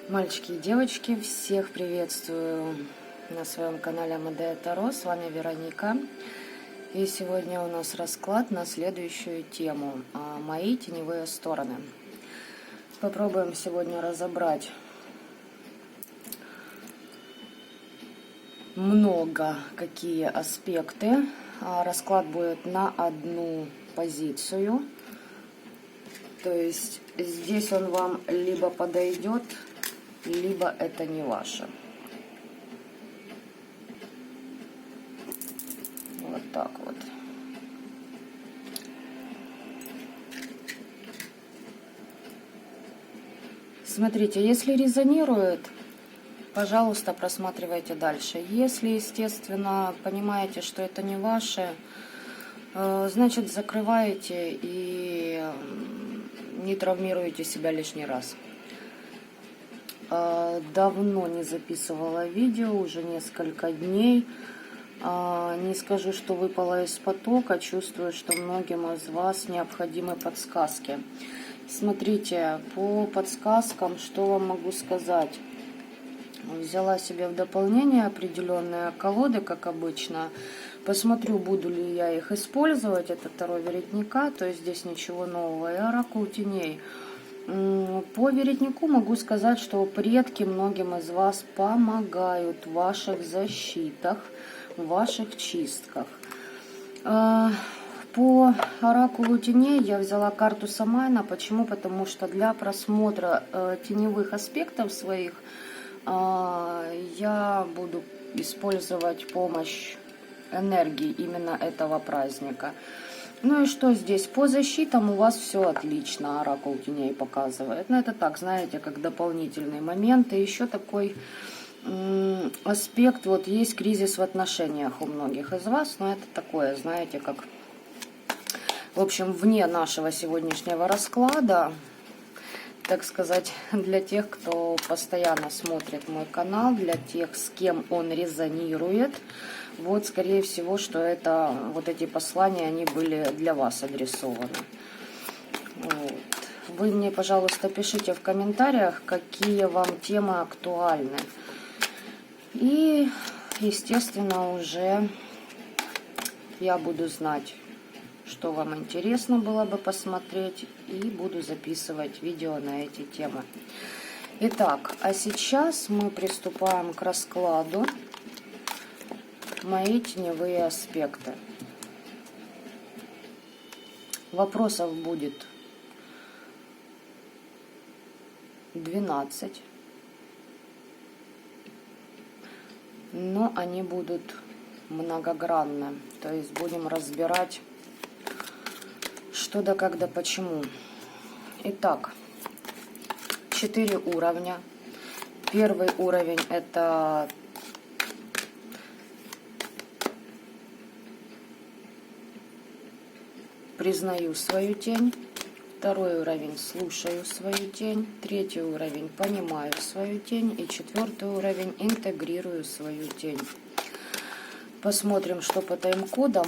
Мальчики и девочки, всех приветствую на своем канале Амадея Таро. С вами Вероника. И сегодня у нас расклад на следующую тему. Мои теневые стороны. Попробуем сегодня разобрать много какие аспекты. Расклад будет на одну позицию. То есть здесь он вам либо подойдет, либо это не ваше. Вот так вот. Смотрите, если резонирует, пожалуйста, просматривайте дальше. Если, естественно, понимаете, что это не ваше, значит, закрываете и не травмируете себя лишний раз. Давно не записывала видео, уже несколько дней. Не скажу, что выпала из потока, чувствую, что многим из вас необходимы подсказки. Смотрите, по подсказкам, что вам могу сказать. Взяла себе в дополнение определенные колоды, как обычно. Посмотрю, буду ли я их использовать. Это Таро Веретника, то есть здесь ничего нового. И Оракул Теней. По Веретнику могу сказать, что предки многим из вас помогают в ваших защитах, в ваших чистках. По Оракулу Теней я взяла карту Самайна. Почему? Потому что для просмотра теневых аспектов своих я буду использовать помощь энергии именно этого праздника. Ну и что здесь? По защитам у вас все отлично, Оракул Теней показывает. Ну это так, знаете, как дополнительный момент. И еще такой аспект, вот есть кризис в отношениях у многих из вас, но это такое, знаете, как, в общем, вне нашего сегодняшнего расклада, так сказать, для тех, кто постоянно смотрит мой канал, для тех, с кем он резонирует. Вот, скорее всего, что это, вот эти послания, они были для вас адресованы. Вот. Вы мне, пожалуйста, пишите в комментариях, какие вам темы актуальны. И, естественно, уже я буду знать, что вам интересно было бы посмотреть, и буду записывать видео на эти темы. Итак, а сейчас мы приступаем к раскладу. Мои теневые аспекты. Вопросов будет 12. Но они будут многогранны. То есть будем разбирать, что да как да почему. Итак, 4 уровня. Первый уровень — это признаю свою тень. Второй уровень — слушаю свою тень. Третий уровень — понимаю свою тень. И четвертый уровень — интегрирую свою тень. Посмотрим, что по тайм-кодам.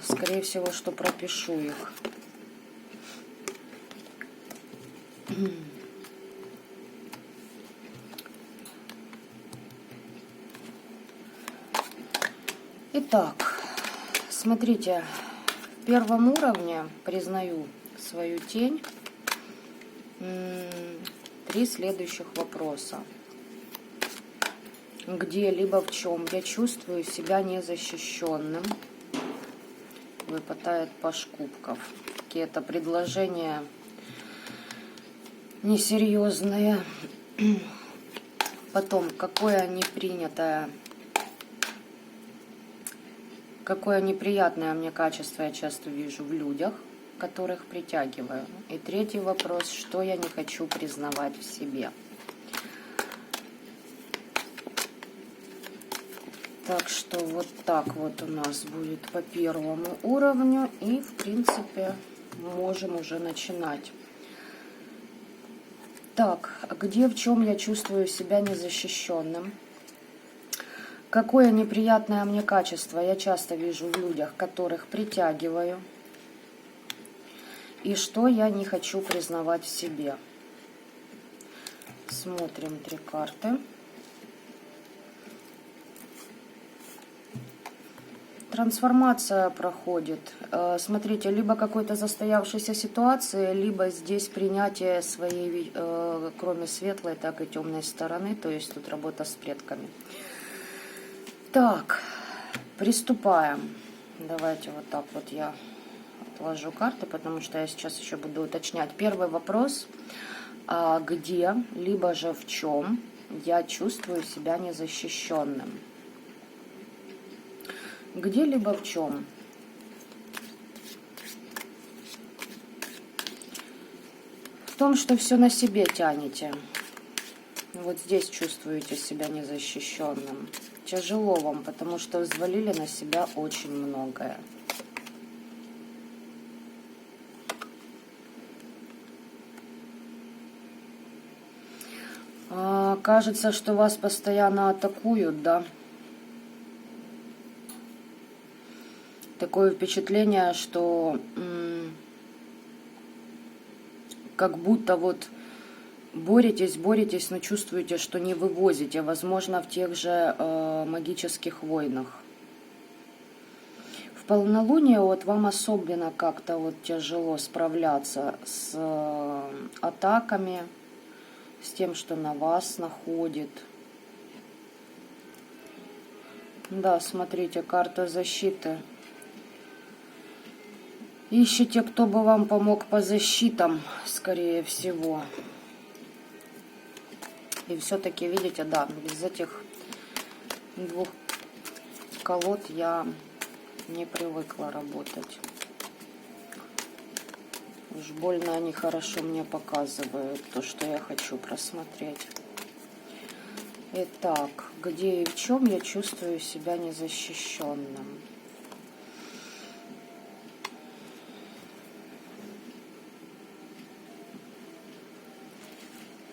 Скорее всего, что пропишу их. Итак, смотрите. В первом уровне признаю свою тень. 3 следующих вопроса. Где либо в чем я чувствую себя незащищенным. Выпадает паж кубков. Какие-то предложения несерьезные. Потом, какое неприятное мне качество я часто вижу в людях, которых притягиваю. И третий вопрос, что я не хочу признавать в себе. Так что вот так вот у нас будет по первому уровню. И, в принципе, можем уже начинать. Так, где, в чем я чувствую себя незащищенным? Какое неприятное мне качество я часто вижу в людях, которых притягиваю, и что я не хочу признавать в себе. Смотрим 3 карты. Трансформация проходит. Смотрите, либо какой-то застоявшейся ситуации, либо здесь принятие своей, кроме светлой, так и темной стороны. То есть тут работа с предками. Так, приступаем. Давайте вот так вот я отложу карты, потому что я сейчас еще буду уточнять. Первый вопрос. Где, либо же в чем я чувствую себя незащищенным? Где-либо в чем? В том, что все на себе тянете. Вот здесь чувствуете себя незащищенным. Тяжело вам, потому что взвалили на себя очень многое. Кажется, что вас постоянно атакуют, да? Такое впечатление, что как будто вот боретесь, но чувствуете, что не вывозите. Возможно, в тех же магических войнах. В полнолуние вот вам особенно как-то вот тяжело справляться с атаками, с тем, что на вас находит. Да, смотрите, карта защиты. Ищите, кто бы вам помог по защитам, скорее всего. И все-таки, видите, да, без этих 2 колод я не привыкла работать. Уж больно они хорошо мне показывают то, что я хочу просмотреть. Итак, где и в чем я чувствую себя незащищенным?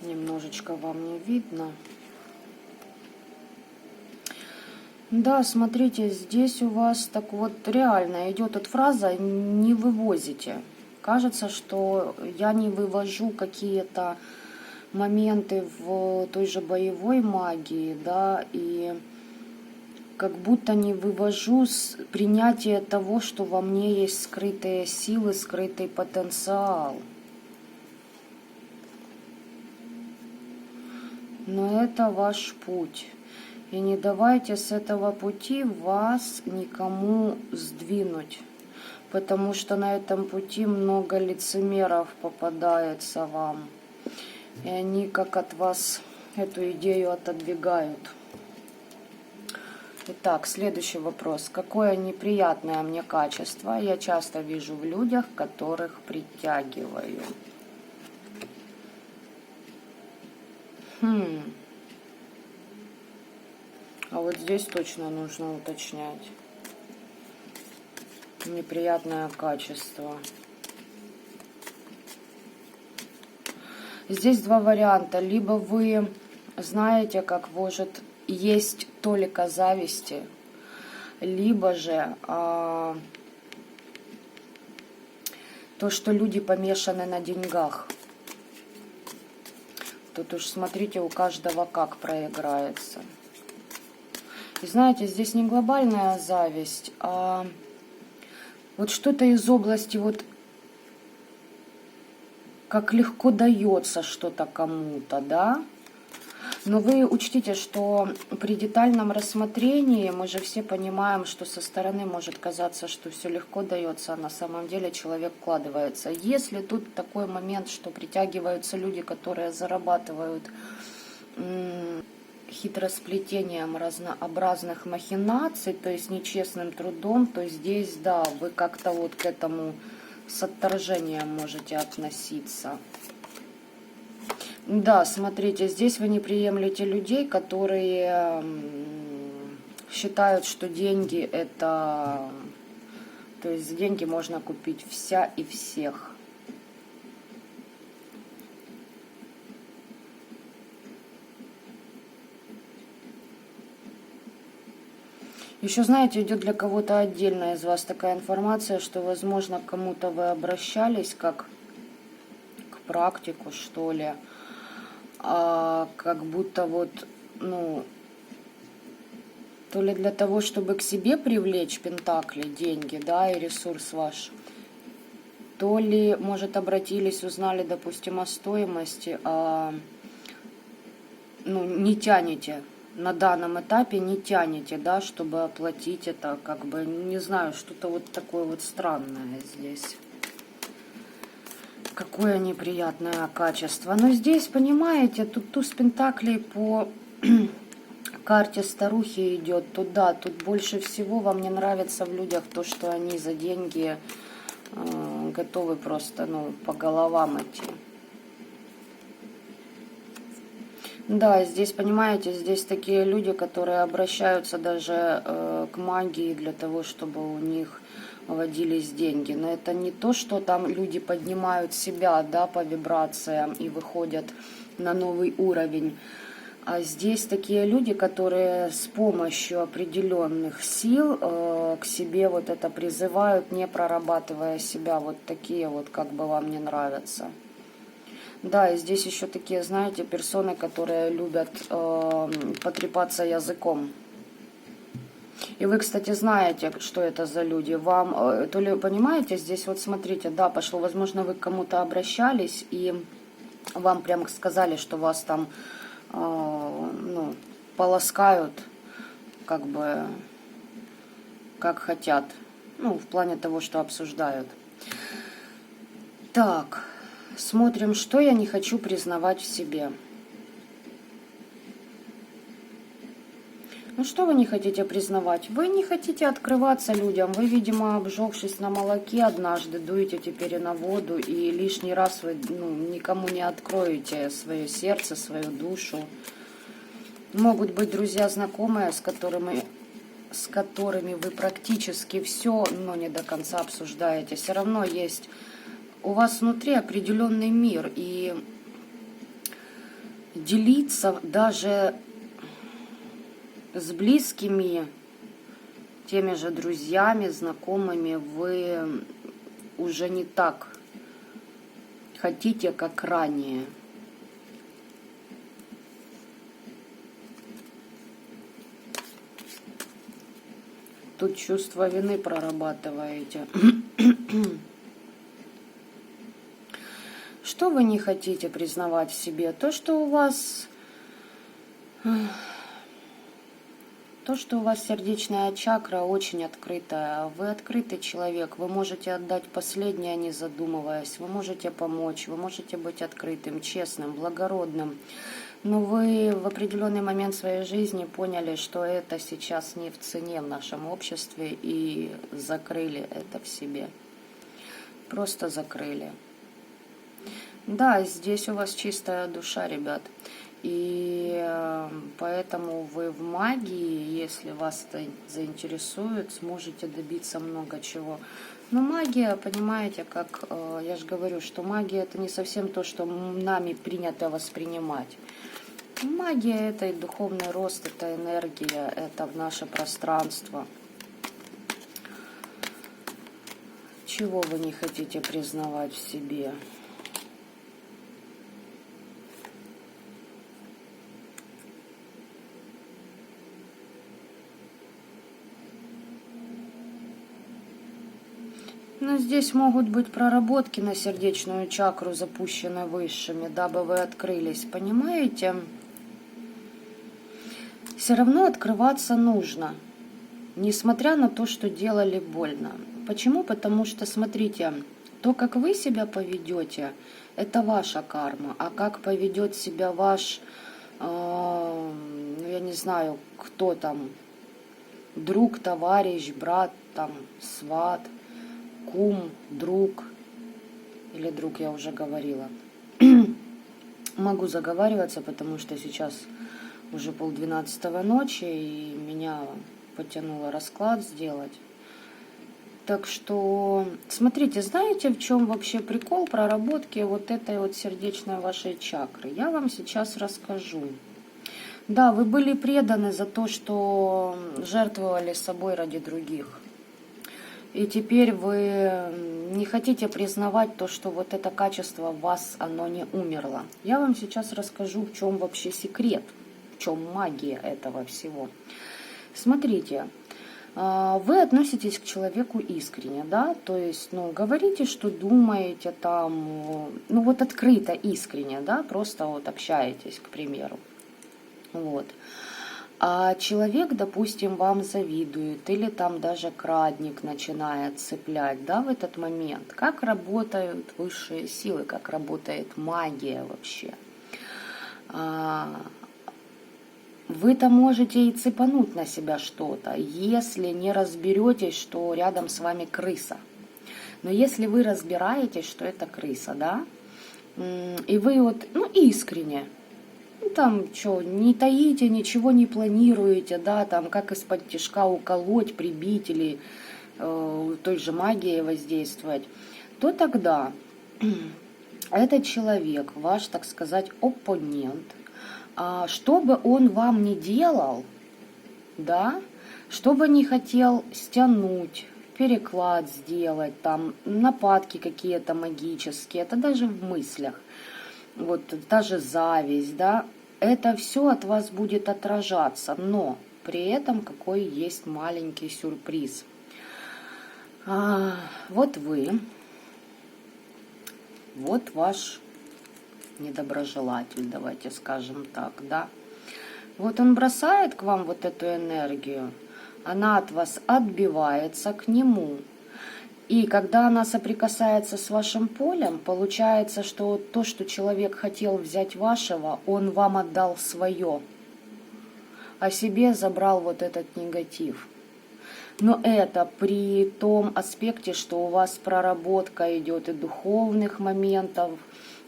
Немножечко вам не видно. Да, смотрите, здесь у вас так вот реально идет эта фраза «не вывозите». Кажется, что я не вывожу какие-то моменты в той же боевой магии, да, и как будто не вывожу с принятия того, что во мне есть скрытые силы, скрытый потенциал. Но это ваш путь. И не давайте с этого пути вас никому сдвинуть. Потому что на этом пути много лицемеров попадается вам. И они как от вас эту идею отодвигают. Итак, следующий вопрос. Какое неприятное мне качество я часто вижу в людях, которых притягиваю? А вот здесь точно нужно уточнять. Неприятное качество. Здесь 2 варианта. Либо вы знаете, как может есть толика зависти, либо же то, что люди помешаны на деньгах. Тут уж смотрите, у каждого как проиграется. И знаете, здесь не глобальная зависть, а вот что-то из области вот как легко дается что-то кому-то, да? Но вы учтите, что при детальном рассмотрении мы же все понимаем, что со стороны может казаться, что все легко дается, а на самом деле человек вкладывается. Если тут такой момент, что притягиваются люди, которые зарабатывают хитросплетением разнообразных махинаций, то есть нечестным трудом, то здесь, да, вы как-то вот к этому с отторжением можете относиться. Да, смотрите, здесь вы не приемлете людей, которые считают, что деньги это... То есть за деньги можно купить вся и всех. Еще, знаете, идет для кого-то отдельно из вас такая информация, что, возможно, к кому-то вы обращались как к практику, что ли, как будто вот, ну, то ли для того, чтобы к себе привлечь пентакли, деньги, да, и ресурс ваш, то ли, может, обратились, узнали, допустим, о стоимости, ну, не тянете, на данном этапе не тянете, да, чтобы оплатить это, как бы, не знаю, что-то вот такое вот странное здесь. Какое неприятное качество. Но здесь, понимаете, тут туз пентаклей по карте старухи идет туда. Тут больше всего вам не нравится в людях то, что они за деньги готовы просто, ну, по головам идти. Да, здесь, понимаете, здесь такие люди, которые обращаются даже к магии для того, чтобы у них водились деньги. Но это не то, что там люди поднимают себя, да, по вибрациям и выходят на новый уровень. А здесь такие люди, которые с помощью определенных сил к себе вот это призывают, не прорабатывая себя. Вот такие вот, как бы вам не нравятся. Да, и здесь еще такие, знаете, персоны, которые любят потрепаться языком. И вы, кстати, знаете, что это за люди. Вам, то ли, понимаете, здесь вот смотрите, да, пошло, возможно, вы к кому-то обращались, и вам прям сказали, что вас там, ну, полоскают, как бы, как хотят. Ну, в плане того, что обсуждают. Так. Смотрим, что я не хочу признавать в себе. Ну что вы не хотите признавать? Вы не хотите открываться людям. Вы, видимо, обжегшись на молоке однажды, дуете теперь и на воду. И лишний раз вы, ну, никому не откроете свое сердце, свою душу. Могут быть друзья, знакомые, с которыми вы практически все, но не до конца обсуждаете. Все равно есть... У вас внутри определенный мир, и делиться даже с близкими, теми же друзьями, знакомыми, вы уже не так хотите, как ранее. Тут чувство вины прорабатываете. Что вы не хотите признавать в себе? То, что у вас сердечная чакра очень открытая. Вы открытый человек. Вы можете отдать последнее, не задумываясь. Вы можете помочь. Вы можете быть открытым, честным, благородным. Но вы в определенный момент своей жизни поняли, что это сейчас не в цене в нашем обществе, и закрыли это в себе. Просто закрыли. Да, здесь у вас чистая душа, ребят. И поэтому вы в магии, если вас это заинтересует, сможете добиться много чего. Но магия, понимаете, как я же говорю, что магия это не совсем то, что нами принято воспринимать. Магия это и духовный рост, это энергия, это наше пространство. Чего вы не хотите признавать в себе? Но здесь могут быть проработки на сердечную чакру, запущенные высшими, дабы вы открылись, понимаете? Все равно открываться нужно, несмотря на то, что делали больно. Почему? Потому что, смотрите, то, как вы себя поведете, это ваша карма, а как поведет себя ваш, ну, я не знаю, кто там, друг, товарищ, брат, там, сват, кум, друг, или друг я уже говорила. Могу заговариваться, потому что сейчас уже 11:30 ночи, и меня потянуло расклад сделать. Так что, смотрите, знаете, в чем вообще прикол проработки вот этой вот сердечной вашей чакры? Я вам сейчас расскажу. Да, вы были преданы за то, что жертвовали собой ради других. И теперь вы не хотите признавать то, что вот это качество в вас, оно не умерло. Я вам сейчас расскажу, в чем вообще секрет, в чем магия этого всего. Смотрите, вы относитесь к человеку искренне, да, то есть, ну, говорите, что думаете там, ну, вот открыто, искренне, да, просто вот общаетесь, к примеру. Вот. А человек, допустим, вам завидует или там даже крадник начинает цеплять, да, в этот момент. Как работают высшие силы, как работает магия вообще. Вы-то можете и цепануть на себя что-то, если не разберетесь, что рядом с вами крыса. Но если вы разбираетесь, что это крыса, да, и вы вот, ну, искренне, там что, не таите, ничего не планируете, да, там как из-под тишка уколоть, прибить или той же магией воздействовать, то тогда этот человек, ваш, так сказать, оппонент, что бы он вам ни делал, да, что бы не хотел стянуть, переклад сделать, там нападки какие-то магические, это даже в мыслях, вот даже зависть, да, это все от вас будет отражаться, но при этом какой есть маленький сюрприз. Вот вы, вот ваш недоброжелатель, давайте скажем так, да. Вот он бросает к вам вот эту энергию, она от вас отбивается к нему. И когда она соприкасается с вашим полем, получается, что то, что человек хотел взять вашего, он вам отдал свое, а себе забрал вот этот негатив. Но это при том аспекте, что у вас проработка идет и духовных моментов,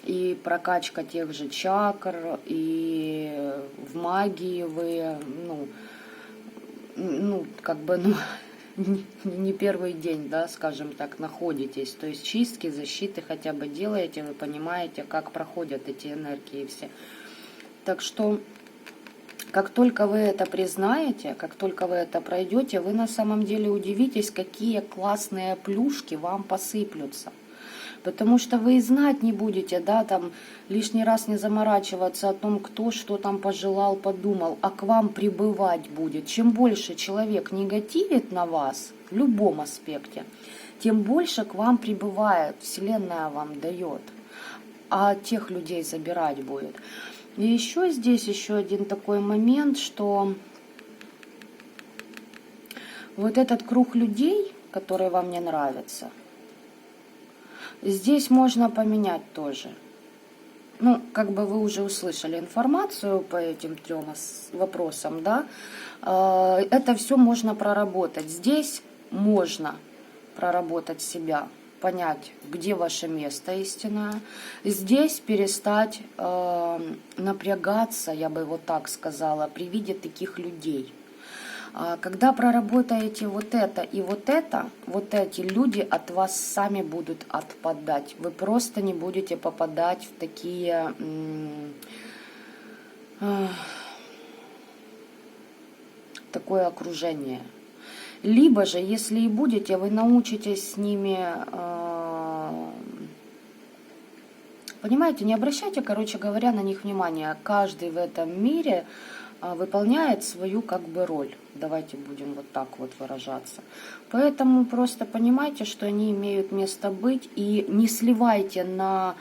и прокачка тех же чакр, и в магии вы, как бы, не первый день, да, скажем так, находитесь. То есть чистки, защиты хотя бы делаете, вы понимаете, как проходят эти энергии все. Так что, как только вы это признаете, как только вы это пройдете, вы на самом деле удивитесь, какие классные плюшки вам посыплются. Потому что вы и знать не будете, да, там лишний раз не заморачиваться о том, кто что там пожелал, подумал, а к вам прибывать будет. Чем больше человек негативит на вас в любом аспекте, тем больше к вам прибывает, Вселенная вам дает, а тех людей забирать будет. И еще здесь еще один такой момент, что вот этот круг людей, который вам не нравится, здесь можно поменять тоже. Ну, как бы вы уже услышали информацию по этим 3 вопросам, да, это все можно проработать. Здесь можно проработать себя, понять, где ваше место истинное. Здесь перестать напрягаться, я бы вот так сказала, при виде таких людей. Когда проработаете вот это и вот это, вот эти люди от вас сами будут отпадать. Вы просто не будете попадать в такие такое окружение. Либо же, если и будете, вы научитесь с ними, понимаете, не обращайте, короче говоря, на них внимания. Каждый в этом мире выполняет свою как бы роль. Давайте будем вот так вот выражаться. Поэтому просто понимайте, что они имеют место быть, и не сливайте на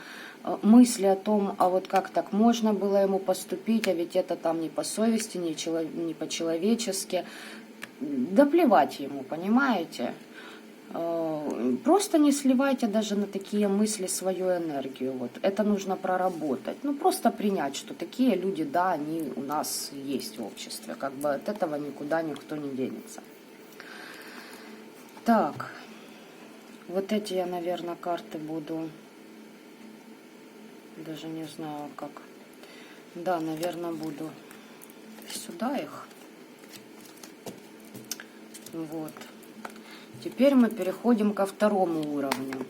мысли о том, а вот как так можно было ему поступить, а ведь это там не по совести, не по-человечески. Да плевать ему, понимаете? Просто не сливайте даже на такие мысли свою энергию. Вот. Это нужно проработать. Ну, просто принять, что такие люди, да, они у нас есть в обществе. Как бы от этого никуда никто не денется. Так. Вот эти я, наверное, карты буду... Даже не знаю, как. Да, наверное, буду сюда их. Вот. Теперь мы переходим ко 2-му уровню.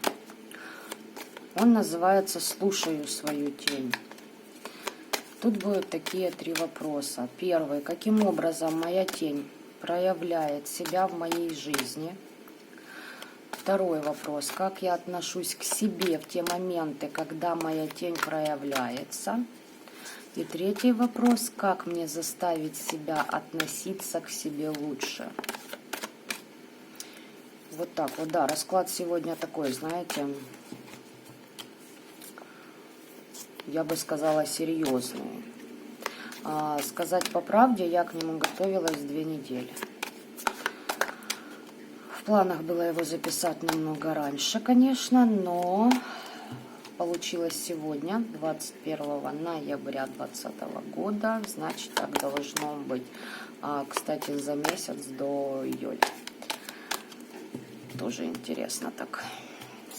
Он называется «Слушаю свою тень». Тут будут такие 3 вопроса. Первый. Каким образом моя тень проявляет себя в моей жизни? Второй вопрос. Как я отношусь к себе в те моменты, когда моя тень проявляется? И третий вопрос. Как мне заставить себя относиться к себе лучше? Вот так вот, да. Расклад сегодня такой, знаете, я бы сказала, серьезный. Сказать по правде, я к нему готовилась 2 недели. В планах было его записать намного раньше, конечно, но получилось сегодня, 21 ноября 2020 года. Значит, так должно быть. Кстати, за месяц до июля. Тоже интересно так.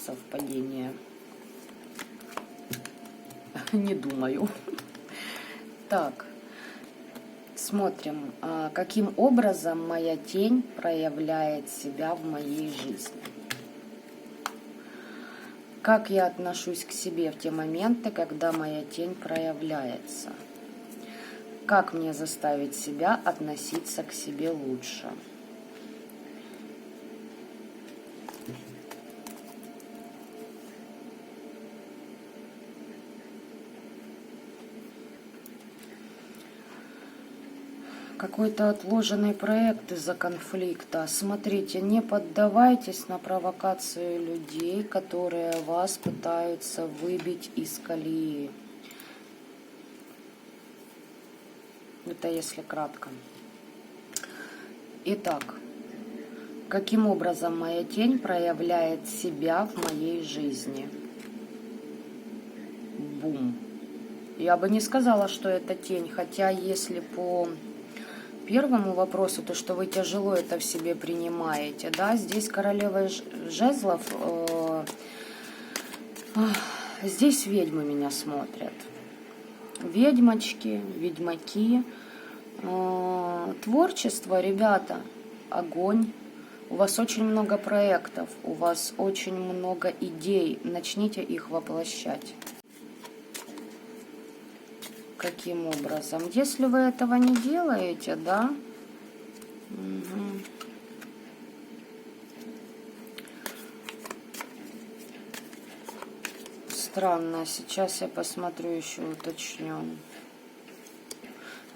Совпадение. Не думаю. Так. Смотрим, каким образом моя тень проявляет себя в моей жизни. Как я отношусь к себе в те моменты, когда моя тень проявляется. Как мне заставить себя относиться к себе лучше. Какой-то отложенный проект из-за конфликта. Смотрите, не поддавайтесь на провокации людей, которые вас пытаются выбить из колеи. Это если кратко. Итак, каким образом моя тень проявляет себя в моей жизни? Бум. Я бы не сказала, что это тень, хотя если по первому вопросу, то, что вы тяжело это в себе принимаете, да, здесь королева жезлов, здесь ведьмы меня смотрят. Ведьмочки, ведьмаки, творчество, ребята, огонь. У вас очень много проектов, у вас очень много идей, начните их воплощать. Каким образом? Если вы этого не делаете, да? Угу. Странно. Сейчас я посмотрю, еще уточню.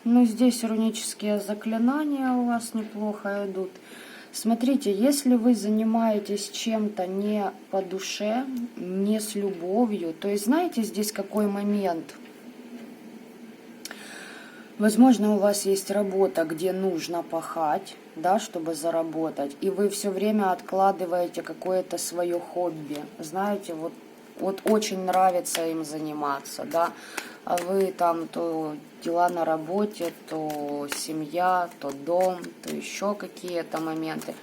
Ну, здесь рунические заклинания у вас неплохо идут. Смотрите, если вы занимаетесь чем-то не по душе, не с любовью, то есть, знаете, здесь какой момент? Возможно, у вас есть работа, где нужно пахать, да, чтобы заработать, и вы все время откладываете какое-то свое хобби. Знаете, вот очень нравится им заниматься, да, а вы там то дела на работе, то семья, то дом, то еще какие-то моменты.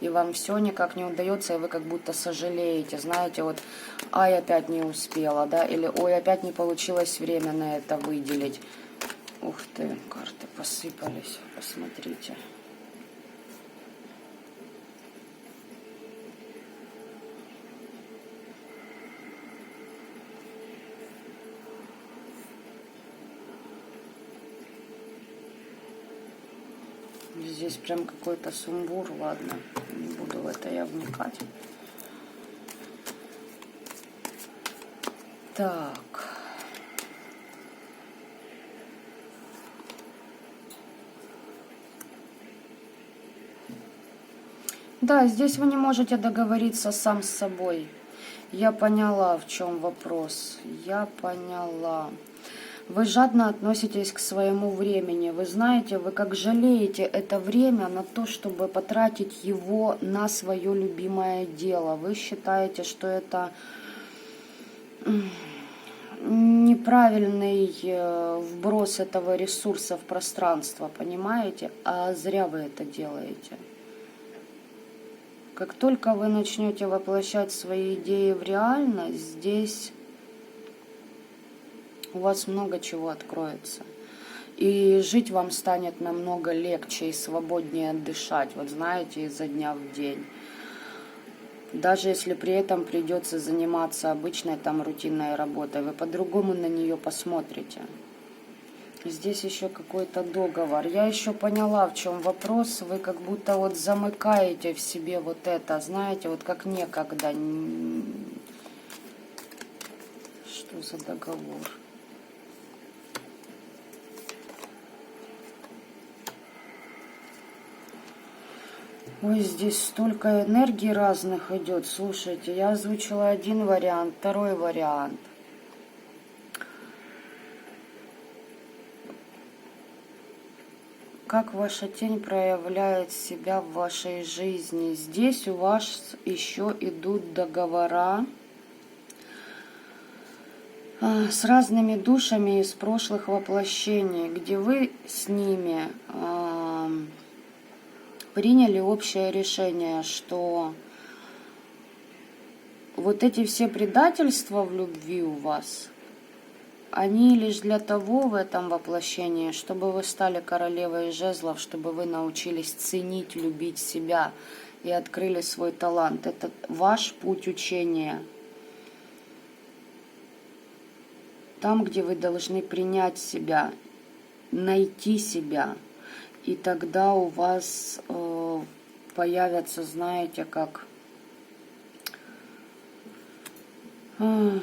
И вам все никак не удается, и вы как будто сожалеете, знаете, вот, ай, опять не успела, да, или ой, опять не получилось время на это выделить. Ух ты, карты посыпались, посмотрите. Здесь прям какой-то сумбур, ладно, не буду в это я вникать. Так. Да, здесь вы не можете договориться сам с собой. Я поняла, в чем вопрос. Я поняла. Вы жадно относитесь к своему времени. Вы знаете, вы как жалеете это время на то, чтобы потратить его на свое любимое дело. Вы считаете, что это неправильный вброс этого ресурса в пространство, понимаете? А зря вы это делаете. Как только вы начнете воплощать свои идеи в реальность, здесь у вас много чего откроется. И жить вам станет намного легче и свободнее дышать, вот знаете, изо дня в день. Даже если при этом придется заниматься обычной там рутинной работой, вы по-другому на нее посмотрите. Здесь еще какой-то договор. Я еще поняла, в чем вопрос. Вы как будто вот замыкаете в себе вот это, знаете, вот как некогда. Что за договор? Ой, здесь столько энергий разных идет. Слушайте, я озвучила один вариант, второй вариант. Как ваша тень проявляет себя в вашей жизни? Здесь у вас еще идут договора с разными душами из прошлых воплощений, где вы с ними приняли общее решение, что вот эти все предательства в любви у вас, они лишь для того в этом воплощении, чтобы вы стали королевой жезлов, чтобы вы научились ценить, любить себя и открыли свой талант. Это ваш путь учения. Там, где вы должны принять себя, найти себя. И тогда у вас появятся, знаете, как... да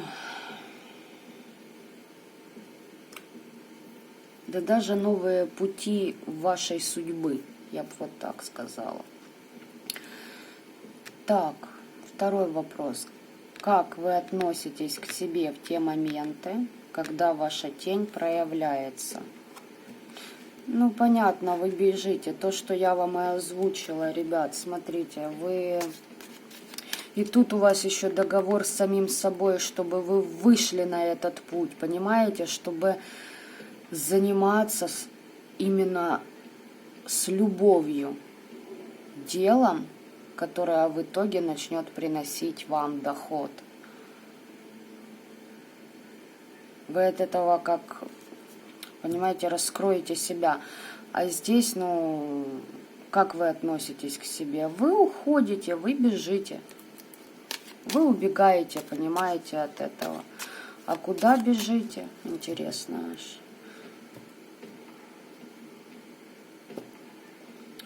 даже новые пути вашей судьбы, я бы вот так сказала. Так, второй вопрос. Как вы относитесь к себе в те моменты, когда ваша тень проявляется? Ну, понятно, вы бежите. То, что я вам и озвучила, ребят, смотрите, вы... И тут у вас еще договор с самим собой, чтобы вы вышли на этот путь, понимаете? Чтобы заниматься именно с любовью делом, которое в итоге начнет приносить вам доход. Вы от этого как... понимаете, раскроете себя. А здесь, ну, как вы относитесь к себе? Вы уходите, вы бежите. Вы убегаете, понимаете, от этого. А куда бежите? Интересно аж.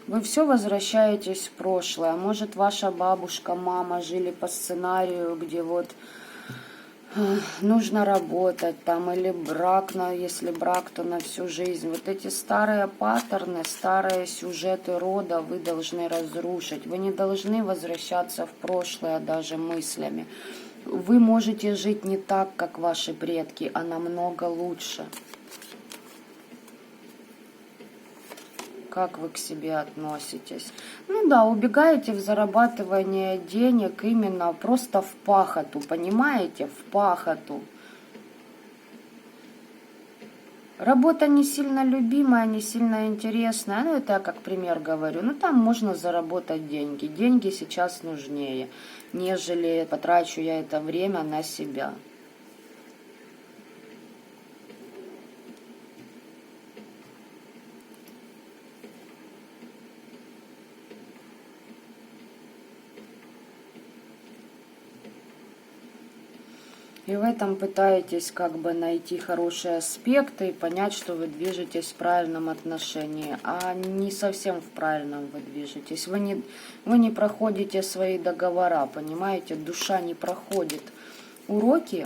Вы все возвращаетесь в прошлое. Может, ваша бабушка, мама жили по сценарию, где вот нужно работать там, или брак, если брак, то на всю жизнь. Вот эти старые паттерны, старые сюжеты рода вы должны разрушить. Вы не должны возвращаться в прошлое даже мыслями. Вы можете жить не так, как ваши предки, а намного лучше. Как вы к себе относитесь? Ну да, убегаете в зарабатывание денег именно просто в пахоту, понимаете? В пахоту. Работа не сильно любимая, не сильно интересная. Ну, это я как пример говорю. Ну, там можно заработать деньги. Деньги сейчас нужнее, нежели потрачу я это время на себя. И в этом пытаетесь как бы найти хорошие аспекты и понять, что вы движетесь в правильном отношении, а не совсем в правильном вы движетесь. Вы не проходите свои договора, понимаете, душа не проходит уроки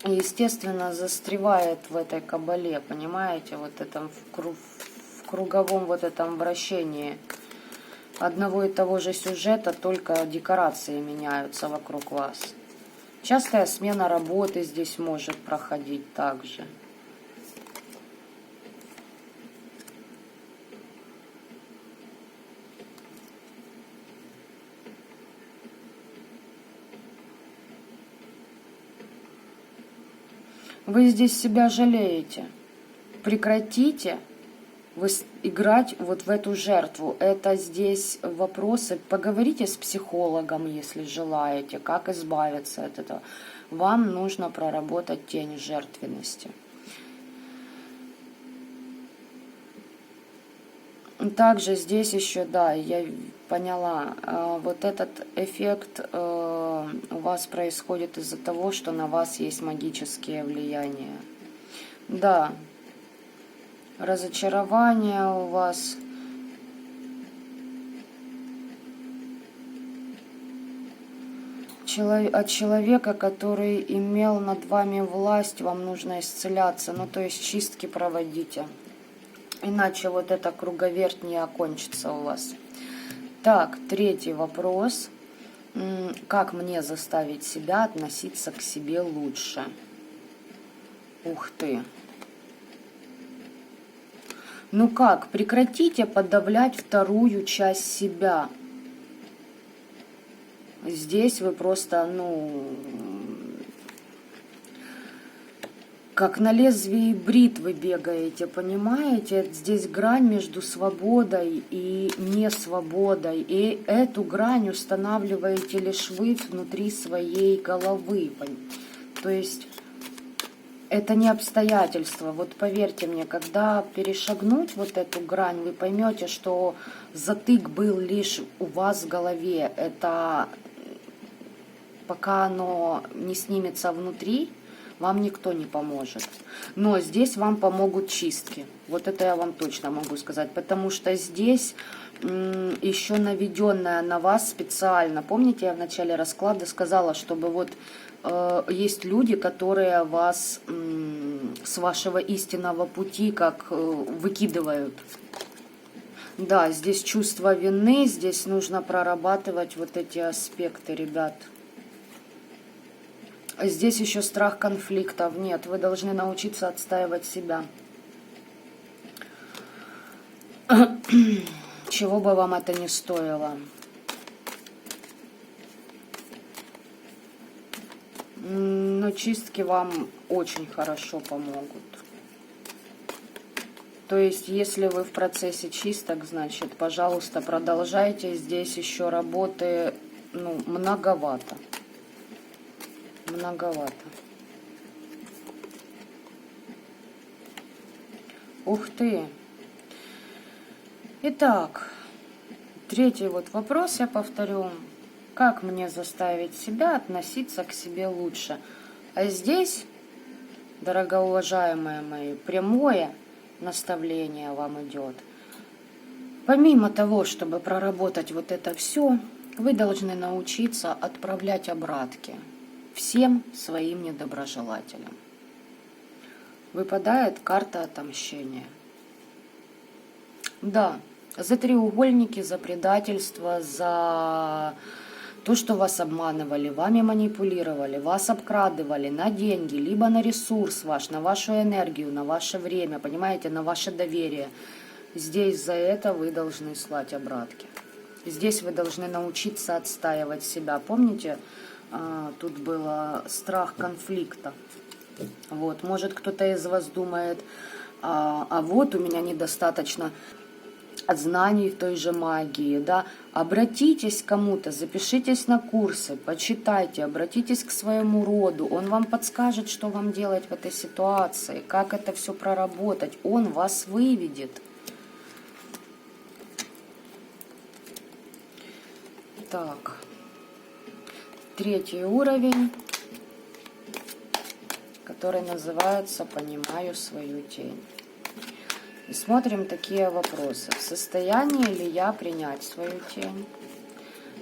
и, естественно, застревает в этой кабале, понимаете, вот этом в круговом вот этом вращении одного и того же сюжета, только декорации меняются вокруг вас. Частая смена работы здесь может проходить также. Вы здесь себя жалеете. Прекратите играть вот в эту жертву. Это здесь вопросы. Поговорите с психологом, если желаете, как избавиться от этого. Вам нужно проработать тень жертвенности. Также здесь еще, да, я поняла, вот этот эффект у вас происходит из-за того, что на вас есть магические влияния. Да, разочарование у вас. От человека, который имел над вами власть, вам нужно исцеляться, ну то есть чистки проводите. Иначе вот эта круговерть не окончится у вас. Так, третий вопрос. Как мне заставить себя относиться к себе лучше? Ух ты. Ну как, прекратите подавлять вторую часть себя. Здесь вы просто, как на лезвии бритвы бегаете, понимаете? Здесь грань между свободой и несвободой. И эту грань устанавливаете лишь вы внутри своей головы. То есть это не обстоятельства. Вот поверьте мне, когда перешагнуть вот эту грань, вы поймете, что затык был лишь у вас в голове. Это пока оно не снимется внутри, вам никто не поможет. Но здесь вам помогут чистки. Вот это я вам точно могу сказать. Потому что здесь еще наведенная на вас специально. Помните, я в начале расклада сказала, чтобы вот есть люди, которые вас с вашего истинного пути как выкидывают. Да, здесь чувство вины, здесь нужно прорабатывать вот эти аспекты, ребят. Здесь еще страх конфликтов. Нет, вы должны научиться отстаивать себя. Чего бы вам это ни стоило. Но чистки вам очень хорошо помогут. То есть, если вы в процессе чисток, значит, пожалуйста, продолжайте. Здесь еще работы, многовато. Многовато. Ух ты. Итак, третий вот вопрос я повторю. Как мне заставить себя относиться к себе лучше? А здесь, дорогоуважаемые мои, прямое наставление вам идет. Помимо того, чтобы проработать вот это все, вы должны научиться отправлять обратки всем своим недоброжелателям. Выпадает карта отомщения. Да, за треугольники, за предательство, за то, что вас обманывали, вами манипулировали, вас обкрадывали на деньги, либо на ресурс ваш, на вашу энергию, на ваше время, понимаете, на ваше доверие. Здесь за это вы должны слать обратки. Здесь вы должны научиться отстаивать себя. Помните, тут было страх конфликта. Вот, может, кто-то из вас думает, а вот у меня недостаточно знаний в той же магии, да, обратитесь к кому-то, запишитесь на курсы, почитайте, обратитесь к своему роду, он вам подскажет, что вам делать в этой ситуации, как это все проработать, он вас выведет. Так, третий уровень, который называется «Понимаю свою тень». И смотрим такие вопросы. В состоянии ли я принять свою тень?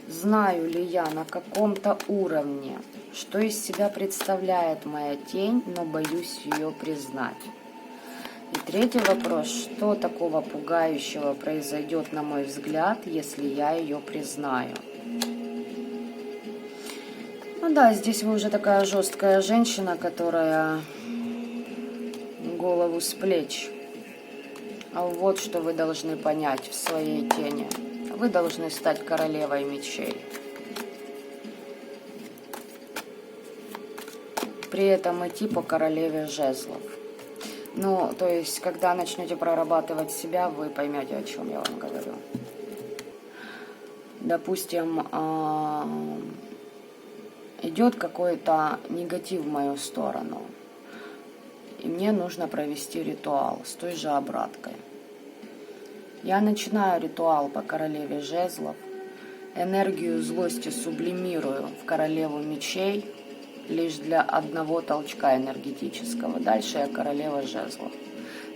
Знаю ли я на каком-то уровне, что из себя представляет моя тень, но боюсь ее признать? И третий вопрос. Что такого пугающего произойдет, на мой взгляд, если я ее признаю? Ну да, здесь вы уже такая жесткая женщина, которая голову с плеч. А вот что вы должны понять в своей тени. Вы должны стать королевой мечей. При этом идти по королеве жезлов. Ну, то есть, когда начнете прорабатывать себя, вы поймете, о чем я вам говорю. Допустим, идет какой-то негатив в мою сторону. И мне нужно провести ритуал с той же обраткой. Я начинаю ритуал по королеве жезлов, энергию злости сублимирую в королеву мечей лишь для одного толчка энергетического. Дальше я королева жезлов.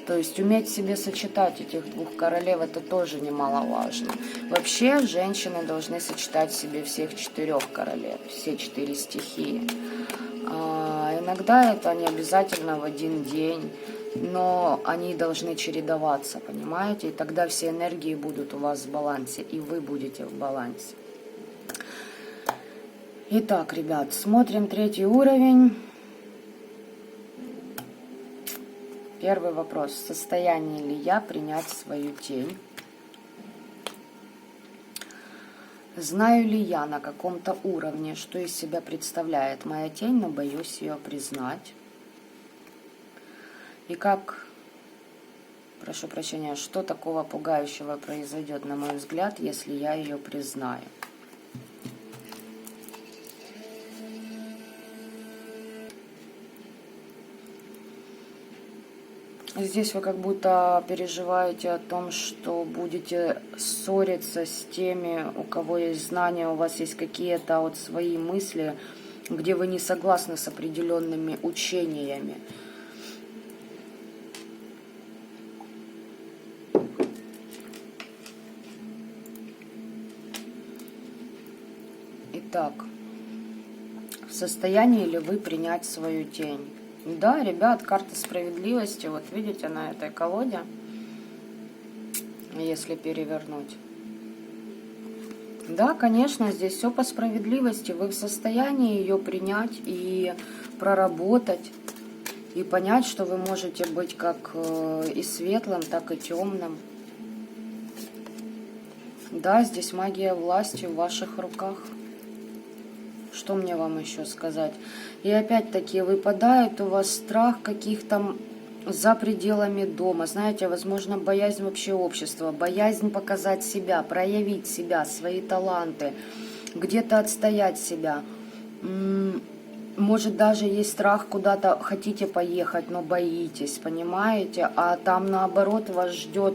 То есть уметь себе сочетать этих двух королев, это тоже немаловажно. Вообще женщины должны сочетать в себе всех 4 королев, все 4 стихии. Иногда это не обязательно в один день, но они должны чередоваться, понимаете? И тогда все энергии будут у вас в балансе, и вы будете в балансе. Итак, ребят, смотрим 3-й уровень. Первый вопрос. В состоянии ли я принять свою тень? Знаю ли я на каком-то уровне, что из себя представляет моя тень, но боюсь ее признать? И как, прошу прощения, что такого пугающего произойдет, на мой взгляд, если я ее признаю? Здесь вы как будто переживаете о том, что будете ссориться с теми, у кого есть знания, у вас есть какие-то вот свои мысли, где вы не согласны с определенными учениями. Итак, в состоянии ли вы принять свою тень? Да, ребят, карта справедливости, вот видите, на этой колоде, если перевернуть. Да, конечно, здесь все по справедливости. Вы в состоянии ее принять и проработать, и понять, что вы можете быть как и светлым, так и темным. Да, здесь магия власти в ваших руках. Что мне вам еще сказать? И опять-таки выпадает у вас страх каких-то за пределами дома. Знаете, возможно, боязнь вообще общества, боязнь показать себя, проявить себя, свои таланты, где-то отстоять себя. Может, даже есть страх, куда-то хотите поехать, но боитесь, понимаете? А там, наоборот, вас ждет...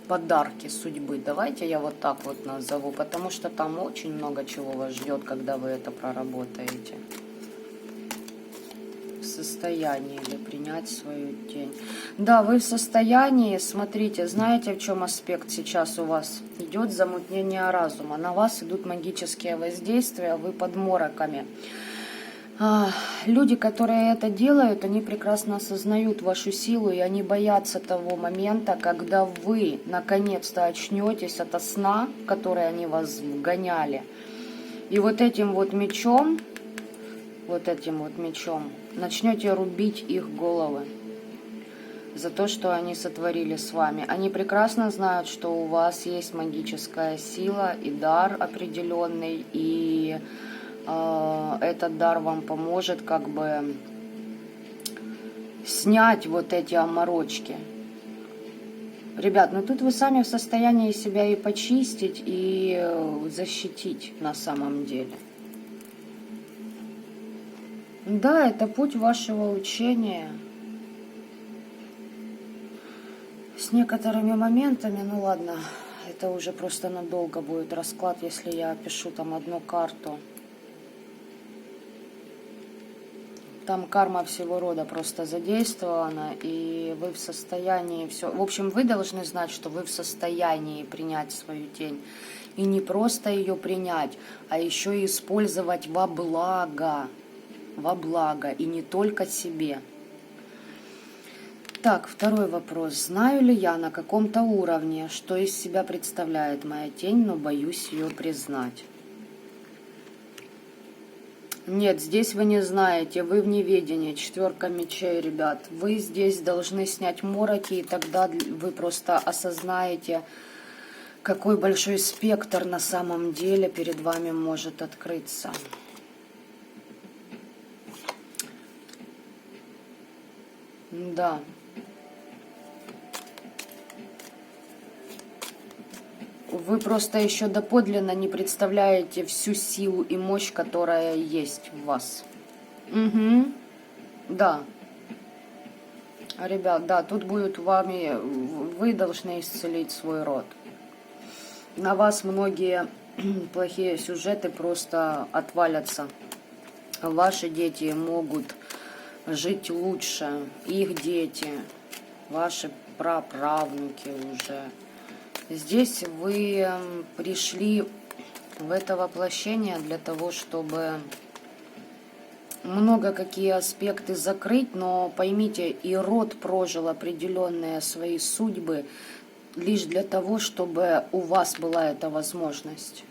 подарки судьбы. Давайте я вот так вот назову, потому что там очень много чего вас ждет, когда вы это проработаете. В состоянии ли принять свою тень? Да, вы в состоянии, смотрите, знаете, в чем аспект сейчас у вас? Идет замутнение разума, на вас идут магические воздействия, вы под мороками. Люди, которые это делают, они прекрасно осознают вашу силу, и они боятся того момента, когда вы наконец-то очнетесь от сна, в который они вас вгоняли. И вот этим вот мечом начнете рубить их головы за то, что они сотворили с вами. Они прекрасно знают, что у вас есть магическая сила и дар определенный, и этот дар вам поможет как бы снять вот эти оморочки. Ребят, ну тут вы сами в состоянии себя и почистить, и защитить на самом деле. Да, это путь вашего учения. С некоторыми моментами, ну ладно, это уже просто надолго будет расклад, если я опишу там одну карту. Там карма всего рода просто задействована, и вы в состоянии все. В общем, вы должны знать, что вы в состоянии принять свою тень. И не просто ее принять, а еще и использовать во благо. Во благо, и не только себе. Так, второй вопрос. Знаю ли я на каком-то уровне, что из себя представляет моя тень, но боюсь ее признать? Нет, здесь вы не знаете, вы в неведении, 4 мечей, ребят. Вы здесь должны снять мороки, и тогда вы просто осознаете, какой большой спектр на самом деле перед вами может открыться. Да. Вы просто еще доподлинно не представляете всю силу и мощь, которая есть в вас. Угу. Да. Ребят, да, тут будет вами... Вы должны исцелить свой род. На вас многие плохие сюжеты просто отвалятся. Ваши дети могут жить лучше, их дети, ваши праправнуки уже. Здесь вы пришли в это воплощение для того, чтобы много какие аспекты закрыть, но поймите, и род прожил определенные свои судьбы лишь для того, чтобы у вас была эта возможность.